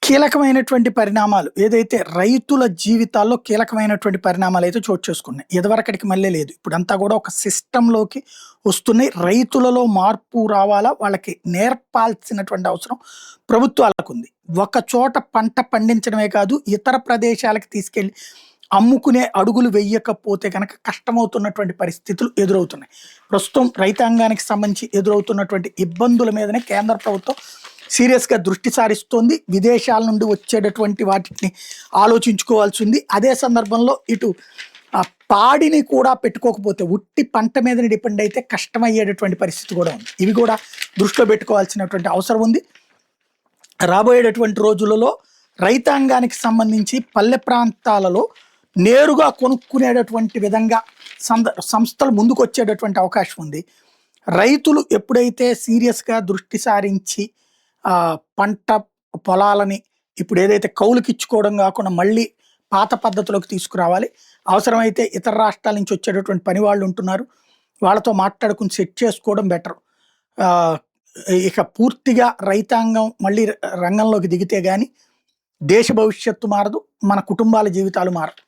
కీలకమైనటువంటి పరిణామాలు ఏదైతే రైతుల జీవితాల్లో కీలకమైనటువంటి పరిణామాలు అయితే చోటు చేసుకున్నాయి. ఇదివరకటికి మళ్ళీ లేదు. ఇప్పుడంతా కూడా ఒక సిస్టంలోకి వస్తున్నాయి. రైతులలో మార్పు రావాలా, వాళ్ళకి నేర్పాల్సినటువంటి అవసరం ప్రభుత్వాలకుంది. ఒక చోట పంట పండించడమే కాదు, ఇతర ప్రదేశాలకు తీసుకెళ్ళి అమ్ముకునే అడుగులు వెయ్యకపోతే కనుక కష్టమవుతున్నటువంటి పరిస్థితులు ఎదురవుతున్నాయి. ప్రస్తుతం రైతాంగానికి సంబంధించి ఎదురవుతున్నటువంటి ఇబ్బందుల మీదనే కేంద్ర ప్రభుత్వం సీరియస్‌గా దృష్టి సారిస్తోంది. విదేశాల నుండి వచ్చేటటువంటి వాటిని ఆలోచించుకోవాల్సి ఉంది. అదే సందర్భంలో ఇటు పాడిని కూడా పెట్టుకోకపోతే ఉట్టి పంట మీదనే డిపెండ్ అయితే కష్టమయ్యేటటువంటి పరిస్థితి కూడా ఉంది. ఇవి కూడా దృష్టిలో పెట్టుకోవాల్సినటువంటి అవసరం ఉంది. రాబోయేటటువంటి రోజులలో రైతాంగానికి సంబంధించి పల్లె ప్రాంతాలలో నేరుగా కొనుక్కునేటటువంటి విధంగా సంస్థలు ముందుకు వచ్చేటటువంటి అవకాశం ఉంది. రైతులు ఎప్పుడైతే సీరియస్‌గా దృష్టి సారించి పంట పొలాలని ఇప్పుడు ఏదైతే కౌలుకిచ్చుకోవడం కాకుండా మళ్ళీ పాత పద్ధతిలోకి తీసుకురావాలి. అవసరమైతే ఇతర రాష్ట్రాల నుంచి వచ్చేటటువంటి పని వాళ్ళు ఉంటున్నారు, వాళ్ళతో మాట్లాడుకుని సెట్ చేసుకోవడం బెటర్. ఇక పూర్తిగా రైతాంగం మళ్ళీ రంగంలోకి దిగితే కానీ దేశ భవిష్యత్తు మారదు, మన కుటుంబాల జీవితాలు మారదు.